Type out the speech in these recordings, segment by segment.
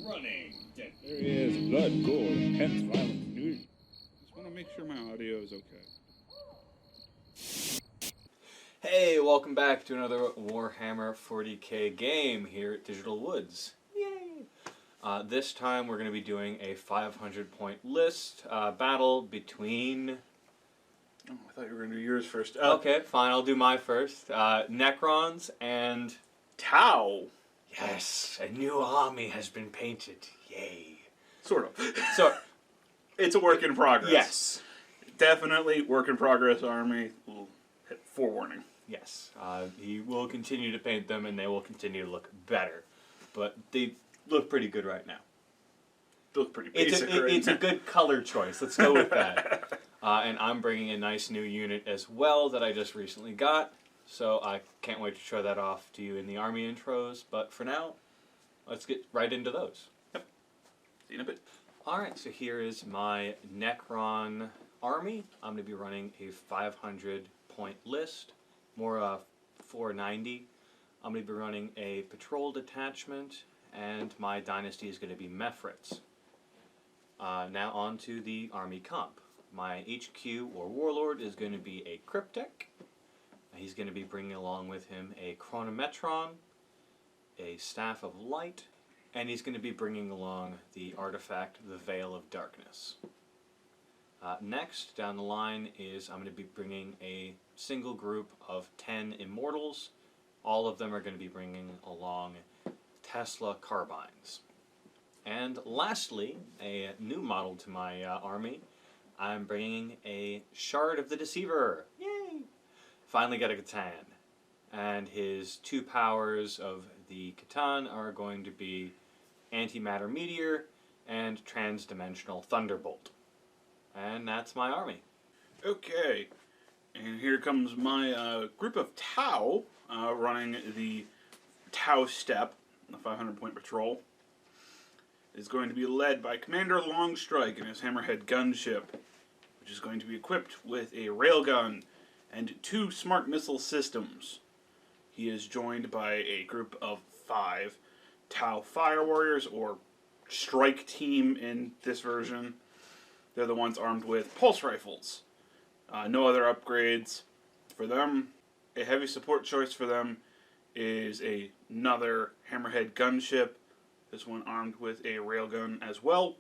running. There he is, blood, gore, intense violence, news. Just want to make sure my audio is okay. Hey, welcome back to another Warhammer 40k game here at Digital Woods. Yay! This time we're going to be doing a 500-point list battle between... Oh, I thought you were going to do yours first. Okay, fine, I'll do my first. Necrons and... Tau. Yes, a new army has been painted. Yay. Sort of. So, It's a work in progress. yes. Definitely work in progress army. Forewarning. Yes, he will continue to paint them and they will continue to look better. But they look pretty good right now. They look pretty basic right It's now. a good color choice. Let's go with that. And I'm bringing a nice new unit as well that I just recently got. So I can't wait to show that off to you in the army intros. But for now, let's get right into those. Yep. See you in a bit. Alright, so here is my Necron army. I'm going to be running a 500-point list. More 490. I'm going to be running a patrol detachment. And my dynasty is going to be Mefrits. Now on to the army comp. My HQ or warlord is going to be a Cryptek. He's going to be bringing along with him a Chronometron, a Staff of Light, and he's going to be bringing along the artifact, the Veil of Darkness. Next, down the line, is I'm going to be bringing a single group of 10 Immortals. All of them are going to be bringing along Tesla Carbines. And lastly, a new model to my army. I'm bringing a Shard of the Deceiver. Yay! Finally got a Catan. And his two powers of the Catan are going to be Antimatter Meteor and Transdimensional Thunderbolt. And that's my army. Okay. And here comes my group of Tau running the Tau Step, the 500-point patrol. Is going to be led by Commander Longstrike and his Hammerhead gunship, which is going to be equipped with a railgun and 2 smart missile systems. He is joined by a group of 5 Tau Fire Warriors, or Strike Team in this version. They're the ones armed with pulse rifles. No other upgrades for them. A heavy support choice for them is another Hammerhead gunship. This one armed with a railgun as well,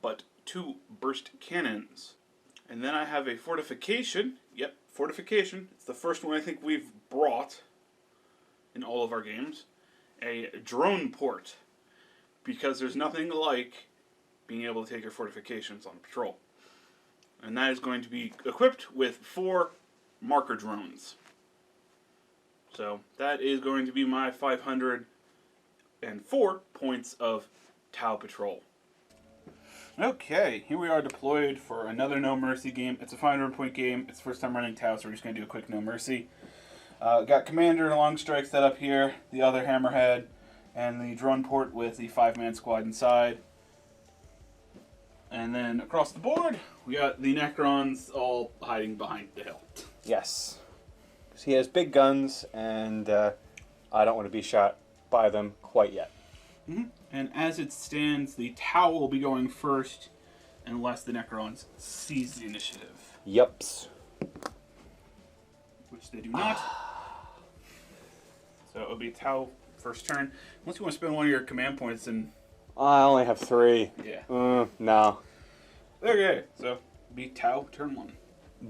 but 2 burst cannons. And then I have a fortification. Yep, fortification. It's the first one I think we've brought in all of our games. A drone port. Because there's nothing like being able to take your fortifications on patrol. And that is going to be equipped with 4 marker drones. So that is going to be my 504 points of Tau Patrol. Okay, here we are deployed for another No Mercy game. It's a 500-point game. It's the first time running Tau, so we're just going to do a quick No Mercy. Got Commander and Longstrike set up here, the other Hammerhead, and the drone port with the 5-man squad inside. And then across the board, we got the Necrons all hiding behind the hill. Yes. He has big guns, and I don't want to be shot by them quite yet. Mm-hmm. And as it stands, the Tau will be going first unless the Necrons seize the initiative. Yups. Which they do not. So it'll be Tau first turn. Unless you want to spend one of your command points and... I only have 3. Yeah. No. Okay, so be Tau turn 1.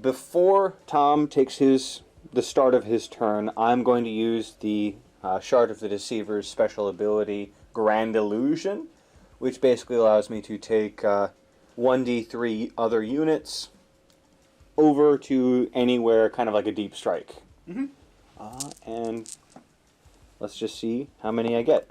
Before Tom takes the start of his turn, I'm going to use the Shard of the Deceiver's special ability, Grand Illusion, which basically allows me to take 1d3 other units over to anywhere, kind of like a deep strike. Mm-hmm. And let's just see how many I get.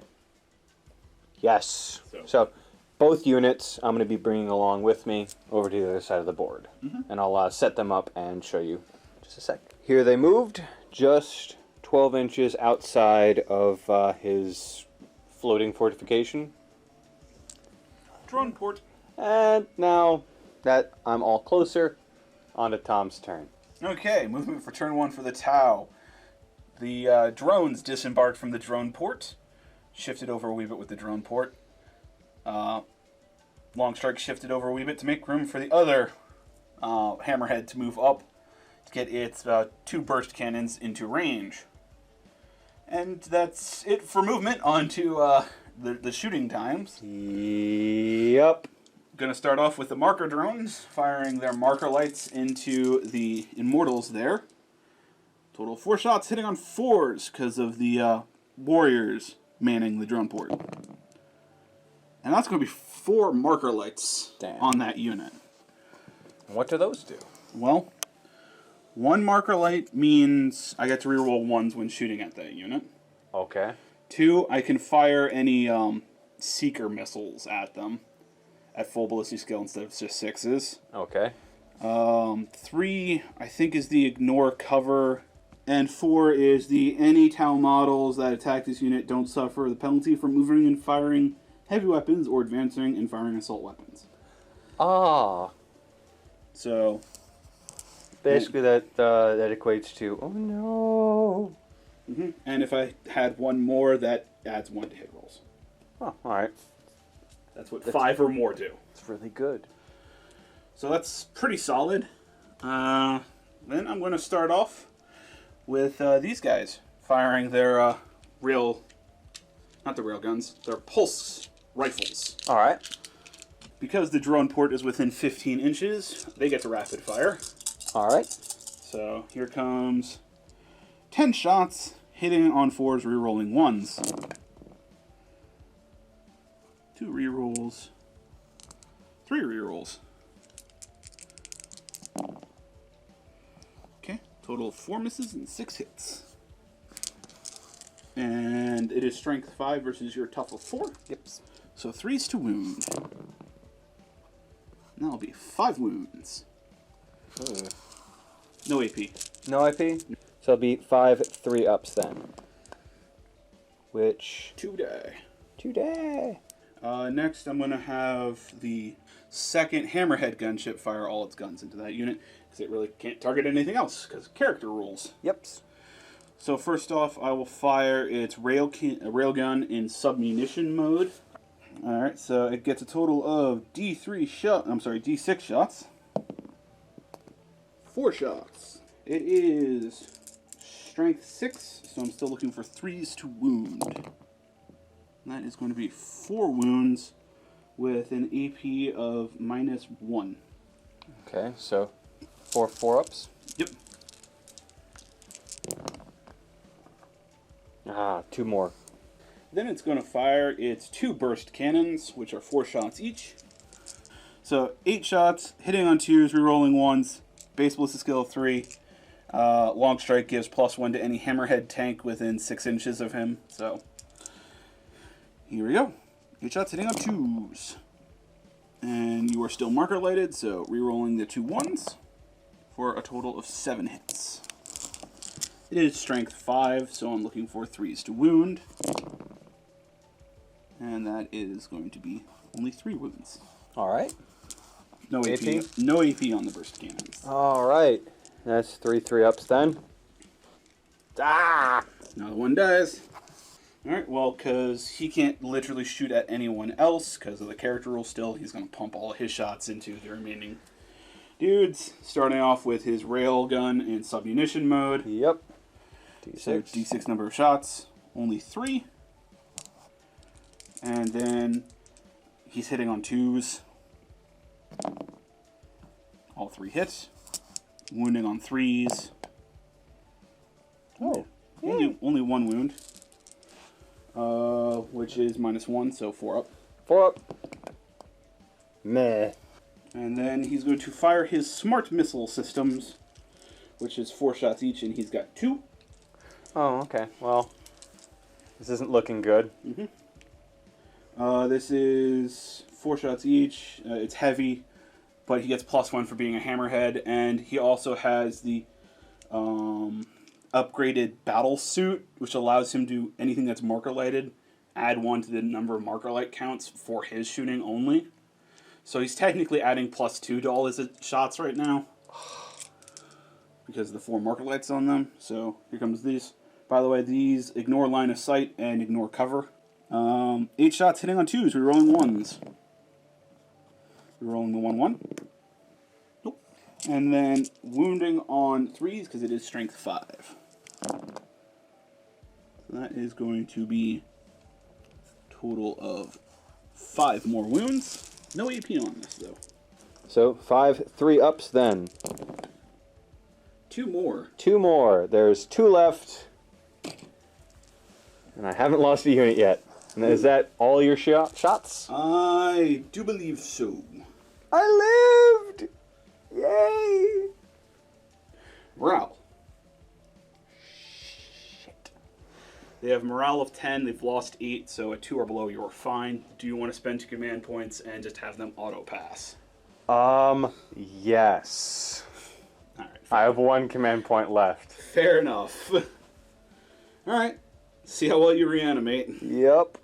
Yes. So both units I'm going to be bringing along with me over to the other side of the board. Mm-hmm. And I'll set them up and show you just a sec. Here they moved, just 12 inches outside of his floating fortification. Drone port. And now that I'm all closer, on to Tom's turn. Okay, movement for turn 1 for the Tau. The drones disembarked from the drone port. Shifted over a wee bit with the drone port. Long Strike shifted over a wee bit to make room for the other Hammerhead to move up to get its 2 burst cannons into range. And that's it for movement. On to the shooting times. Yep. Going to start off with the marker drones, firing their marker lights into the Immortals there. Total 4 shots, hitting on 4s because of the warriors manning the drone port. And that's going to be 4 marker lights on that unit. What do those do? Well, 1 marker light means I get to reroll 1s when shooting at that unit. Okay. 2, I can fire any seeker missiles at them at full ballistic skill instead of just 6s. Okay. 3, I think, is the ignore cover. And 4 is the any Tau models that attack this unit don't suffer the penalty for moving and firing heavy weapons or advancing and firing assault weapons. Ah. So basically that equates to, oh no. Mm-hmm. And if I had 1 more, that adds 1 to hit rolls. Oh, alright. That's what 5 or more do. It's really good. So that's pretty solid. Then I'm going to start off with these guys firing their not the railguns, their pulse rifles. Alright. Because the drone port is within 15 inches, they get to rapid fire. Alright. So here comes 10 shots, hitting on 4s, rerolling 1s. 2 rerolls. 3 rerolls. Okay, total of 4 misses and 6 hits. And it is strength 5 versus your tough of 4. Yep. So 3s to wound. And that'll be 5 wounds. Ooh. No AP. No IP? So it'll be 5 3-ups then. Which... 2 die. 2 die. Next, I'm going to have the second Hammerhead gunship fire all its guns into that unit, because it really can't target anything else, because character rules. Yep. So first off, I will fire its railgun in submunition mode. Alright, so it gets a total of D6 shots. 4 shots. It is strength 6, so I'm still looking for 3s to wound. That is going to be 4 wounds with an AP of -1. Okay, so 4 4-ups. Yep. Ah, 2 more. Then it's going to fire its 2 burst cannons, which are 4 shots each. So 8 shots, hitting on 2s, rerolling 1s, base ballistic skill of 3. Long strike gives +1 to any Hammerhead tank within 6 inches of him. So here we go. 8 shots hitting on 2s. And you are still marker lighted, so rerolling the 2 1s for a total of 7 hits. It is strength 5, so I'm looking for 3s to wound. And that is going to be only 3 wounds. Alright. No AP. No AP on the burst cannons. Alright. That's 3 3-ups then. Ah! Another one dies. Alright, well, because he can't literally shoot at anyone else because of the character rule still, he's going to pump all of his shots into the remaining dudes. Starting off with his railgun in submunition mode. Yep. D6. So D6 number of shots, only 3. And then he's hitting on 2s. All 3 hits. Wounding on 3s. Oh. Only 1 wound. Which is -1, so 4 up. 4 up. Meh. And then he's going to fire his smart missile systems, which is 4 shots each, and he's got 2. Oh, okay. Well, this isn't looking good. This is 4 shots each. It's heavy, but he gets +1 for being a Hammerhead, and he also has the upgraded battle suit, which allows him to do anything that's marker lighted. Add 1 to the number of marker light counts for his shooting only. So he's technically adding +2 to all his shots right now, because of the 4 marker lights on them. So here comes these. By the way, these ignore line of sight and ignore cover 8 shots hitting on 2s. We're rolling 1s. We're rolling the 1-1. Nope. And then wounding on 3s because it is strength 5. So that is going to be a total of 5 more wounds. No AP on this, though. So 5 3-ups then. 2 more. 2 more. There's 2 left. And I haven't lost a unit yet. And is that all your shots? I do believe so. I lived! Yay! Morale. Shit. They have morale of 10. They've lost 8, so at 2 or below, you're fine. Do you want to spend 2 command points and just have them auto-pass? Yes. All right. I have 1 command point left. Fair enough. All right. See how well you reanimate. Yep.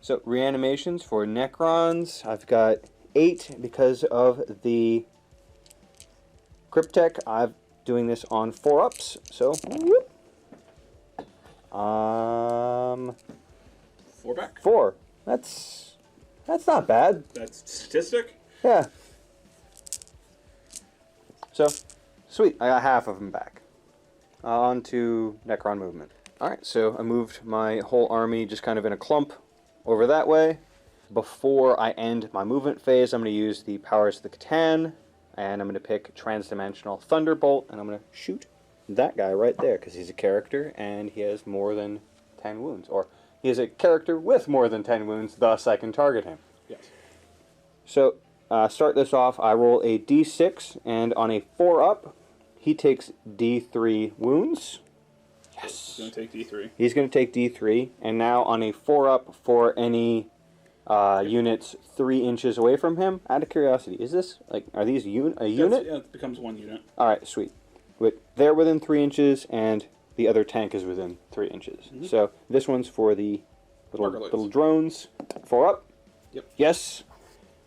So, reanimations for Necrons. I've got 8 because of the Cryptek. I'm doing this on 4-ups, so whoop. 4 back. 4. That's not bad. That's statistic. Yeah. So, sweet. I got half of them back. On to Necron movement. Alright, so I moved my whole army just kind of in a clump over that way. Before I end my movement phase, I'm going to use the Powers of the Catan, and I'm going to pick Transdimensional Thunderbolt, and I'm going to shoot that guy right there, because he's a character, and he has more than 10 wounds. Or, he is a character with more than 10 wounds, thus I can target him. Yes. So, start this off, I roll a d6, and on a 4-up, he takes d3 wounds. Yes. He's going to take D3. He's going to take d3, and now on a 4-up for any units 3 inches away from him. Out of curiosity, is this, like, are these a unit? Yeah, it becomes 1 unit. Alright, sweet. They're within 3 inches, and the other tank is within 3 inches. Mm-hmm. So, this one's for the little drones. 4-up. Yep. Yes.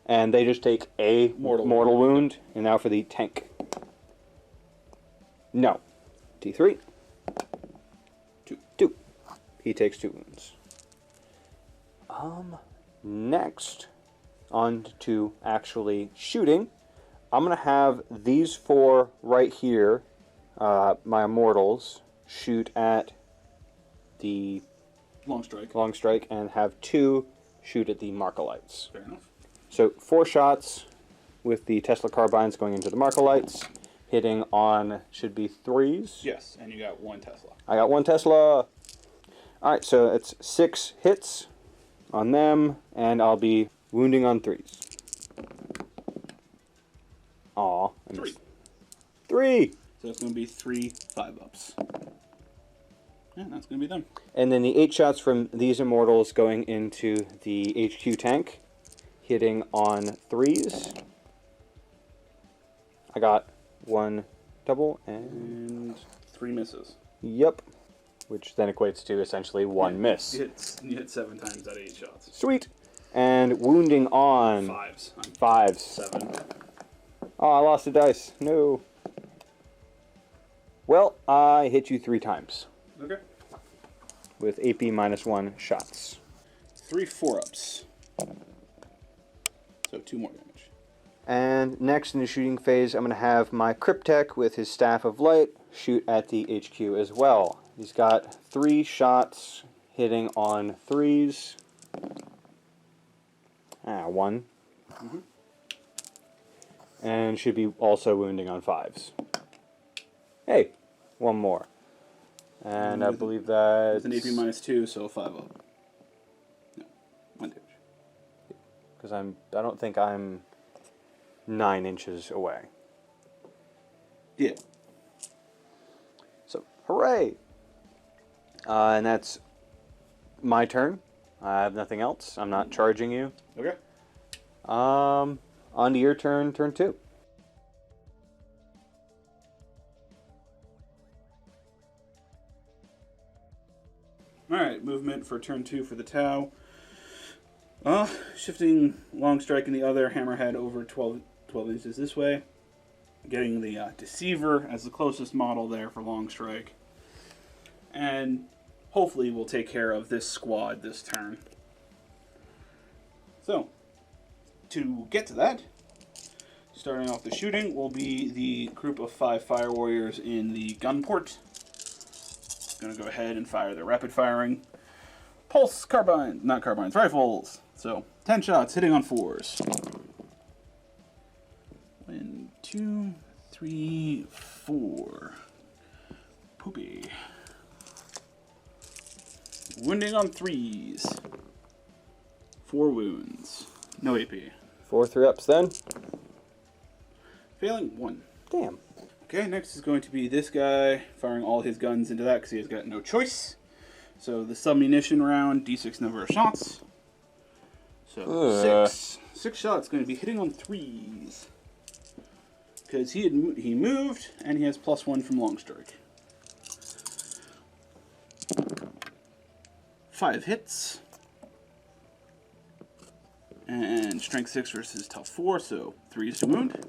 And they just take a mortal wound. And now for the tank. No. D3. 2. He takes 2 wounds. Next, on to actually shooting. I'm going to have these 4 right here, my immortals, shoot at the long strike, and have 2 shoot at the Markolites. Fair enough. So 4 shots with the Tesla carbines going into the Markolites, hitting on, should be 3s. Yes, and you got 1 Tesla. I got 1 Tesla. Alright, so it's 6 hits on them, and I'll be wounding on 3s. Aw. 3. 3! So that's going to be 3 5-ups. And that's going to be them. And then the 8 shots from these immortals going into the HQ tank, hitting on 3s. I got 1 double and 3 misses. Yep. Which then equates to essentially 1 miss. You hit 7 times out of 8 shots. Sweet. And wounding on 5s. 5s. 7. Oh, I lost a dice. No. Well, I hit you 3 times. Okay. With AP -1 shots. 3 4-ups. So 2 more damage. And next in the shooting phase, I'm going to have my Cryptek with his Staff of Light shoot at the HQ as well. He's got 3 shots hitting on 3s. 1. Mm-hmm. And should be also wounding on 5s. Hey, 1 more. And I believe that's... With an AP -2, so 5-up. No, 1 damage. Because I don't think I'm 9 inches away. Yeah. So, hooray! And that's my turn. I have nothing else. I'm not charging you. Okay. On to your turn, turn 2. Alright, movement for turn 2 for the Tau. Shifting long strike in the other, hammerhead over 12 inches this way. getting the Deceiver as the closest model there for long strike. And hopefully we'll take care of this squad this turn. So, to get to that, starting off the shooting will be the group of 5 Fire Warriors in the gun port. Gonna go ahead and fire their rapid firing pulse carbine, not carbines, rifles. So 10 shots hitting on 4s. 1, 2, 3, 4. Poopy. Wounding on 3s. 4 wounds. No AP. 4 3-ups then. Failing 1. Damn. Okay, next is going to be this guy firing all his guns into that because he has got no choice. So the submunition round, d6 number of shots. So 6. 6 shots going to be hitting on 3s. Because he moved and he has +1 from long strike. 5 hits. And strength 6 versus tough 4, so 3s to wound.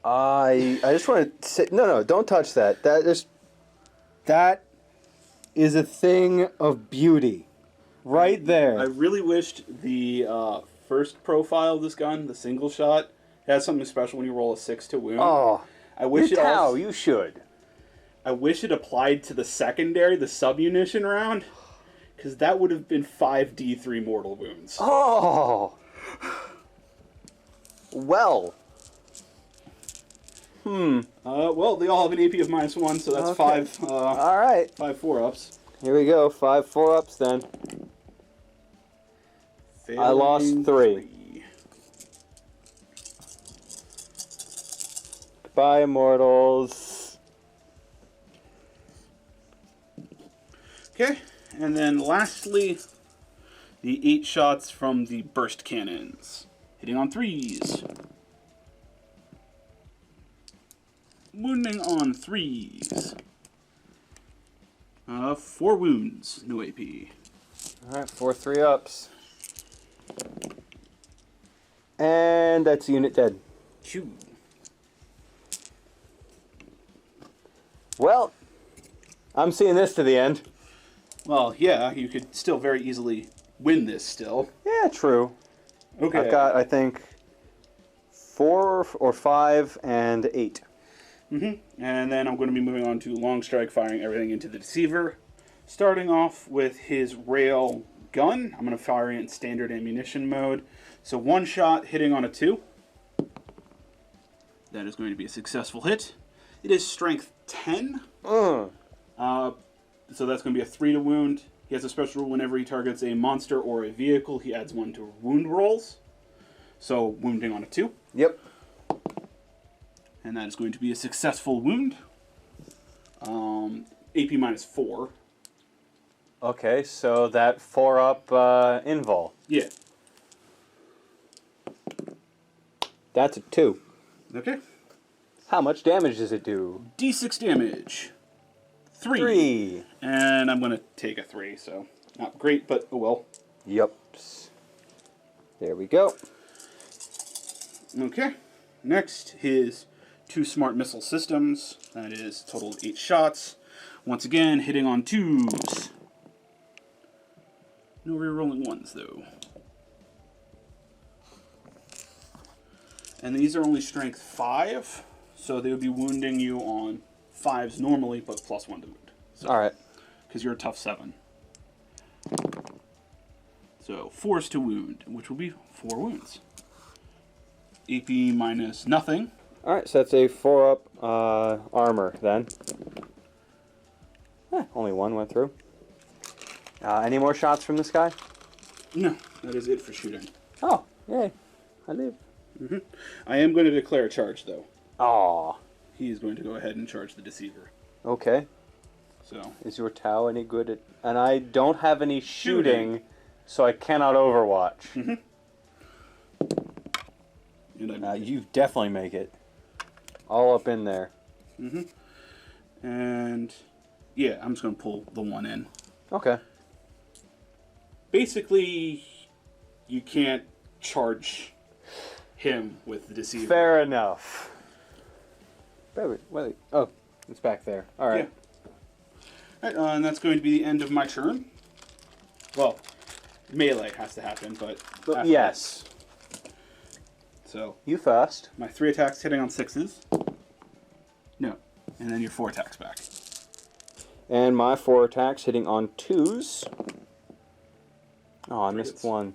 I just want to say, no, don't touch that. That is a thing of beauty, right there. I really wished the first profile of this gun, the single shot, has something special when you roll a 6 to wound. Oh, I wish you it also, you should. I wish it applied to the secondary, the submunition round, because that would have been 5 D3 mortal wounds. Oh, well. Well, they all have an AP of -1, so that's Okay. 5. All right, 5 4-ups. here we go. 5 4-ups then. I lost Failing 3. Goodbye, immortals. Okay, and then lastly, the 8 shots from the burst cannons, hitting on 3s. Wounding on 3s. 4 wounds, no AP. All right, 4 3-ups. And that's a unit dead. 2. Well, I'm seeing this to the end. Well, yeah, you could still very easily win this still. Yeah, true. Okay. I've got, I think, 4 or 5 and 8. And then I'm going to be moving on to long strike, firing everything into the Deceiver. Starting off with his rail gun. I'm going to fire it in standard ammunition mode. So 1 shot hitting on a 2. That is going to be a successful hit. It is strength 10. So that's going to be a 3 to wound. He has a special rule whenever he targets a monster or a vehicle, he adds 1 to wound rolls. So wounding on a 2. Yep. And that is going to be a successful wound. AP -4. Okay, so that 4-up invul. Yeah. That's a 2. Okay. How much damage does it do? D6 damage. 3. 3. And I'm going to take a 3, so not great, but oh well. Yup. There we go. Okay. Next, his 2 smart missile systems. That is a total of 8 shots. Once again, hitting on 2s. No rerolling 1s, though. And these are only strength 5, so they would be wounding you on 5s normally, but +1 to wound. So, All right. because you're a tough 7. So 4s to wound, which will be 4 wounds. AP minus nothing. All right, so that's a 4-up armor then. Only 1 went through. Any more shots from this guy? No, that is it for shooting. Oh, yay. I live. I am going to declare a charge, though. Aw. He is going to go ahead and charge the Deceiver. Okay. So Is your Tau any good at... And I don't have any shooting, so I cannot overwatch. and You definitely make it. All up in there. and yeah, I'm just going to pull the 1 in. Okay. Basically, you can't charge him with the deceiver. Fair enough. Wait. Oh, it's back there. All right. Yeah. All right, and that's going to be the end of my turn. Well, melee has to happen, but after Yes. that. So You first. my 3 attacks hitting on 6s. No, and then your 4 attacks back. And my 4 attacks hitting on 2s. Oh, I missed hits. 1.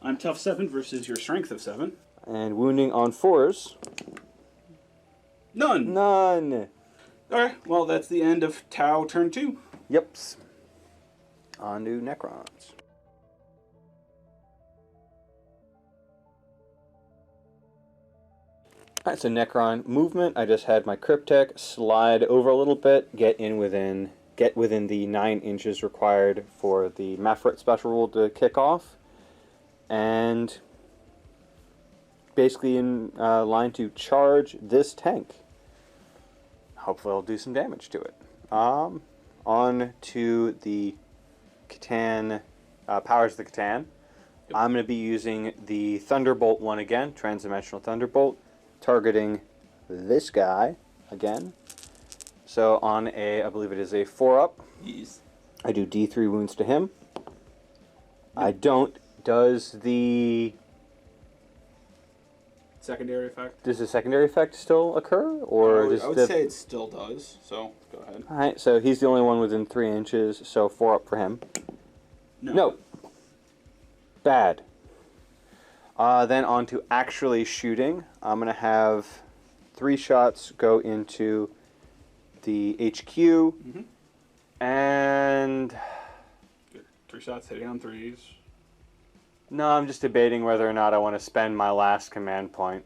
I'm tough 7 versus your strength of 7. And wounding on 4s. None. None. All right. Well, that's the end of Tau turn 2. Yep. On to Necrons. Alright, so Necron movement. I just had my Cryptek slide over a little bit, get within the 9 inches required for the Mafret special rule to kick off, and basically in line to charge this tank. Hopefully I'll do some damage to it. On to the Catan, Powers of the Catan. Yep. I'm going to be using the Thunderbolt one again, Transdimensional Thunderbolt, targeting this guy again. So on a, I believe it is a 4-up, Yes. I do D3 wounds to him. I don't. Does the Secondary effect. Does the secondary effect still occur, or does I would the, say it still does. So go ahead. All right, so he's the only one within 3 inches, so 4-up for him. No. Bad. Then on to actually shooting. I'm going to have 3 shots go into the HQ, and Good. 3 shots hitting on 3s. no, I'm just debating whether or not I want to spend my last command point.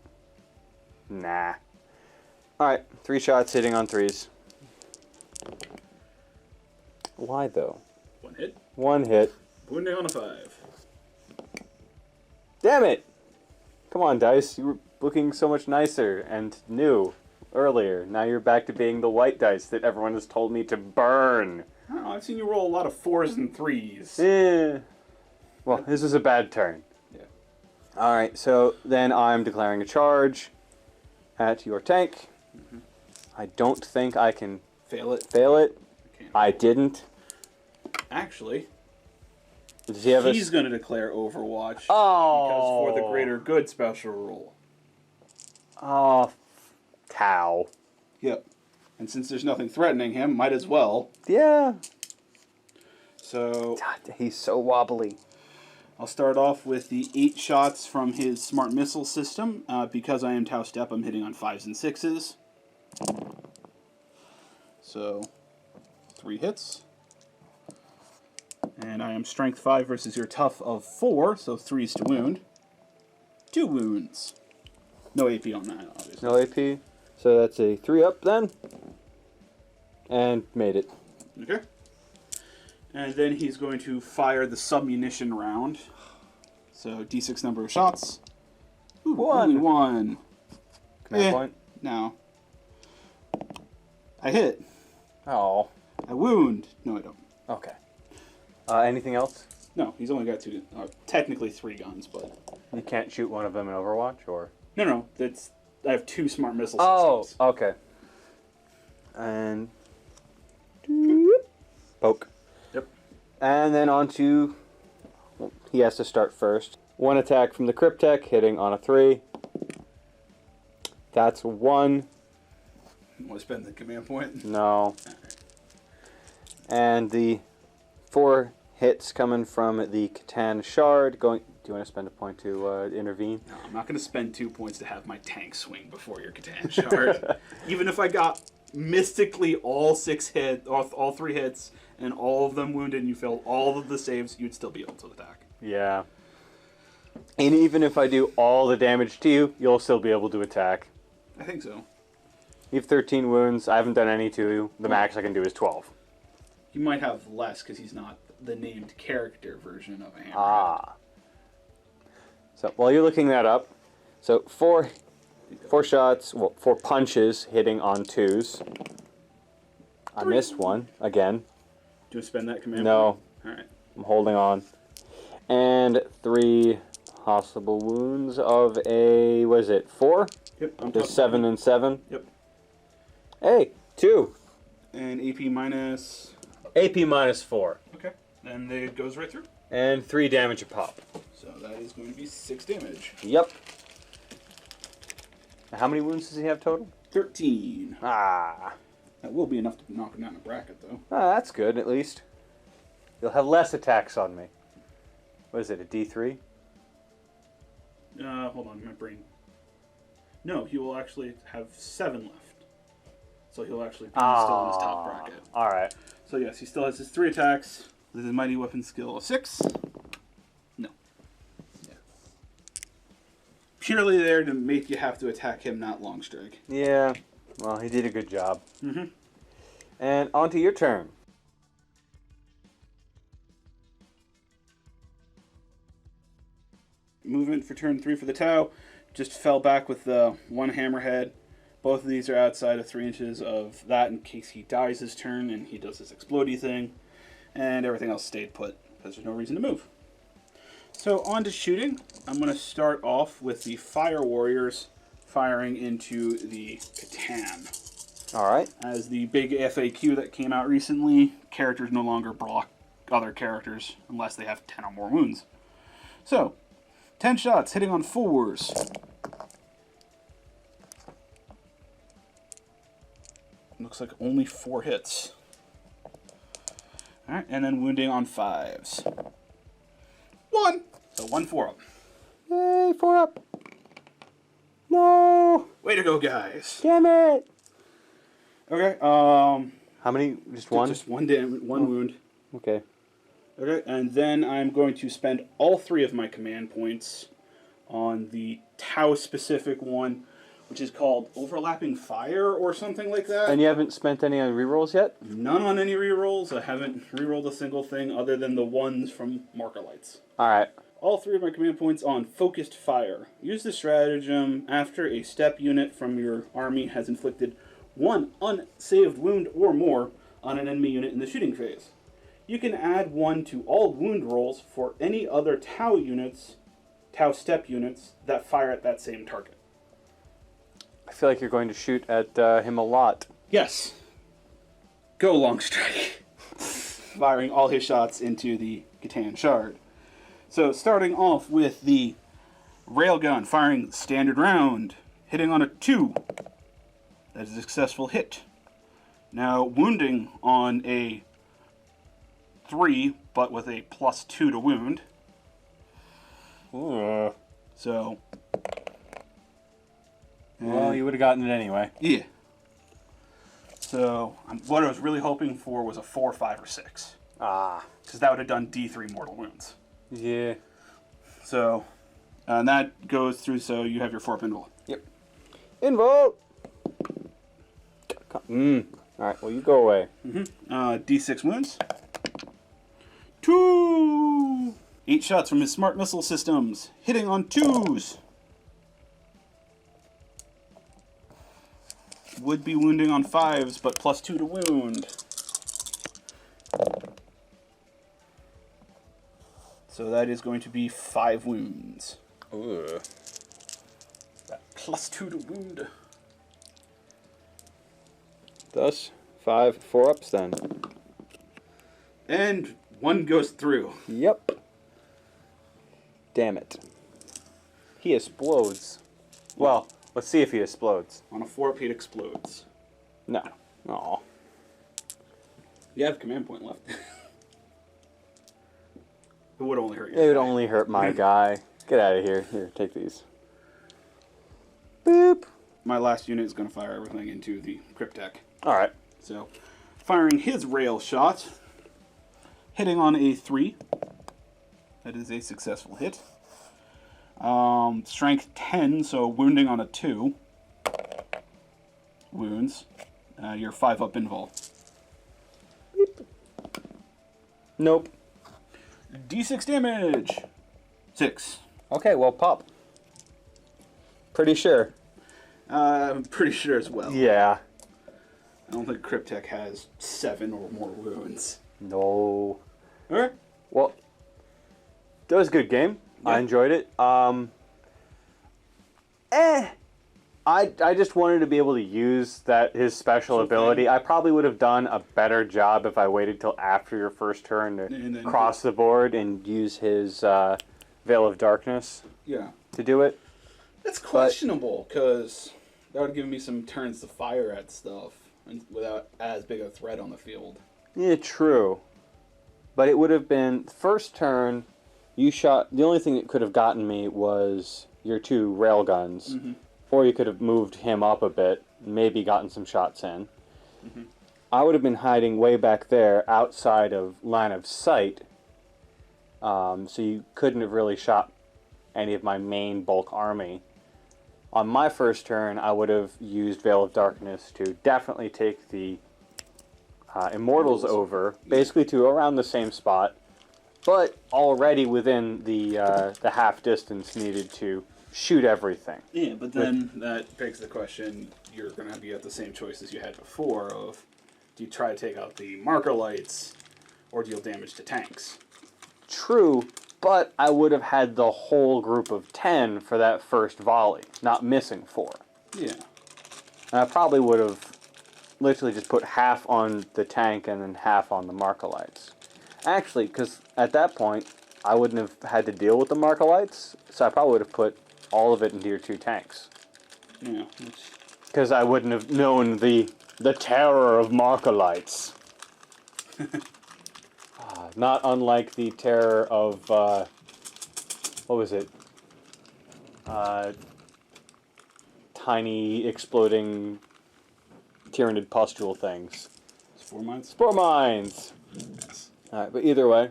Nah. Alright, 3 shots hitting on 3s. Why though? 1 hit. 1 hit. Wounding on a 5. Damn it! Come on, dice. You were looking so much nicer and new earlier. Now you're back to being the white dice that everyone has told me to burn. I don't know. I've seen you roll a lot of 4s and 3s. Eh. Well, this is a bad turn. Yeah. Alright, so then I'm declaring a charge at your tank. I don't think I can Fail it. fail it. Can't. I didn't. Actually, Does he have he's going to declare Overwatch. Oh. Because for the greater good special rule. Oh, cow. Yep. And since there's nothing threatening him, might as well. Yeah. So God, he's so wobbly. I'll start off with the 8 shots from his smart missile system. Because I am Tau Step, I'm hitting on 5s and 6s. So 3 hits. And I am strength 5 versus your tough of 4, so 3s to wound. 2 wounds. No AP on that, obviously. No AP. So that's a 3-up then. And made it. Okay. And then he's going to fire the submunition round. So D6 number of shots. Ooh, 1. only 1. Command point. No. I hit. Oh. I wound. No, I don't. Okay. Anything else? No, he's only got 2, technically 3 guns, but... You can't shoot one of them in Overwatch, or? No, that's... I have 2 smart missile Oh, systems. okay. And... Poke. Yep. And then on to... Well, he has to start first. 1 attack from the Cryptek, hitting on a 3. That's 1. You want to spend the command point? No. And the 4 hits coming from the Catan Shard. Going. Do you want to spend a point to intervene? No, I'm not going to spend 2 points to have my tank swing before your Catan Shard. Even if I got mystically all 3 hits, and all of them wounded, and you failed all of the saves, you'd still be able to attack. Yeah. And even if I do all the damage to you, you'll still be able to attack. I think so. You have 13 wounds. I haven't done any to you. The max I can do is 12. He might have less because he's not the named character version of a hammerhead. Ah. So while you're looking that up, so 4 shots, well, 4 punches hitting on 2s. I missed 1 again. Do you spend that command? No. Point? All right. I'm holding on. And 3 possible wounds of a, what is it, 4? Yep. I'm There's talking- 7 and 7. Yep. Hey, 2. And AP minus. AP minus 4. Okay. Then it goes right through. And 3 damage a pop. So that is going to be 6 damage. Yep. How many wounds does he have total? 13. Ah. That will be enough to knock him down a bracket, though. Ah, that's good, at least. You'll have less attacks on me. What is it, a D3? Hold on, my brain. No, he will actually have 7 left. So he'll actually be still in his top bracket. Alright. So yes, he still has his 3 attacks with his mighty weapon skill of 6. No. Yeah. Purely there to make you have to attack him, not long strike. Yeah. Well, he did a good job. Mm-hmm. And on to your turn. Movement for turn 3 for the Tau. Just fell back with the 1 hammerhead. Both of these are outside of 3 inches of that in case he dies his turn and he does his explodey thing. And everything else stayed put because there's no reason to move. So on to shooting. I'm going to start off with the Fire Warriors firing into the Catan. Alright. As the big FAQ that came out recently, characters no longer block other characters unless they have 10 or more wounds. So, 10 shots hitting on 4s. Looks like only 4 hits. Alright, and then wounding on 5s. 1! So 1 4-up. Yay, 4 up. No! Way to go, guys. Damn it! Okay, How many? Just one? Just one wound. Okay. Okay, and then I'm going to spend all 3 of my command points on the Tau-specific one, which is called Overlapping Fire or something like that. And you haven't spent any on rerolls yet? None on any rerolls. I haven't rerolled a single thing other than the ones from Marker Lights. Alright. All 3 of my command points on Focused Fire. Use the stratagem after a step unit from your army has inflicted 1 unsaved wound or more on an enemy unit in the shooting phase. You can add 1 to all wound rolls for any other Tau units, Tau step units, that fire at that same target. I feel like you're going to shoot at him a lot. Yes. Go long strike. Firing all his shots into the Catan Shard. So starting off with the railgun, firing standard round, hitting on a 2. That is a successful hit. Now wounding on a 3, but with a +2 to wound. Ooh. So. Well, you would have gotten it anyway. Yeah. So what I was really hoping for was a 4, 5, or 6. Ah. Because that would have done D3 mortal wounds. Yeah. So, and that goes through, so you have your 4-up invul. Yep. Invoke! Alright, well, you go away. D6 wounds. 2! 8 shots from his smart missile systems, hitting on 2s. Would be wounding on 5s, but +2 to wound. So that is going to be 5 wounds. Ooh. +2 to wound. Thus, 5 4-ups then. And 1 goes through. Yep. Damn it. He explodes. Well, let's see if he explodes. On a 4-up, it explodes. No. Aw. You have a command point left. It would only hurt you. It would only hurt my guy. Get out of here. Here, take these. Boop. My last unit is going to fire everything into the Cryptek. Alright. So, firing his rail shot, hitting on a 3. That is a successful hit. Strength 10, so wounding on a 2. Wounds. Your 5-up invul. Beep. Nope. D6 damage. 6. Okay, well, pop. Pretty sure. I'm pretty sure as well. Yeah. I don't think Cryptek has 7 or more wounds. No. Alright. Well, that was a good game. I enjoyed it. I just wanted to be able to use his special ability. I probably would have done a better job if I waited till after your first turn to cross the board and use his Veil of Darkness to do it. That's questionable, because that would give me some turns to fire at stuff without as big a threat on the field. Yeah, true. But it would have been, first turn, you shot, the only thing that could have gotten me was your 2 railguns. Mm-hmm. Or you could have moved him up a bit, maybe gotten some shots in. Mm-hmm. I would have been hiding way back there, outside of line of sight, so you couldn't have really shot any of my main bulk army. On my first turn, I would have used Veil of Darkness to definitely take the Immortals over, basically to around the same spot, but already within the half distance needed to shoot everything. Yeah, but then that begs the question, you're going to be at the same choices you had before of, do you try to take out the marker lights or deal damage to tanks? True, but I would have had the whole group of 10 for that first volley, not missing 4. Yeah. And I probably would have literally just put half on the tank and then half on the marker lights. Actually, because at that point, I wouldn't have had to deal with the marker lights, so I probably would have put all of it into your 2 tanks. Yeah. Because I wouldn't have known the terror of marker lights. Not unlike the terror of, what was it? Tiny exploding tyrannid pustule things. Spore mines? Spore mines! Yes. Alright, but either way,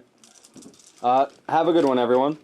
have a good one, everyone.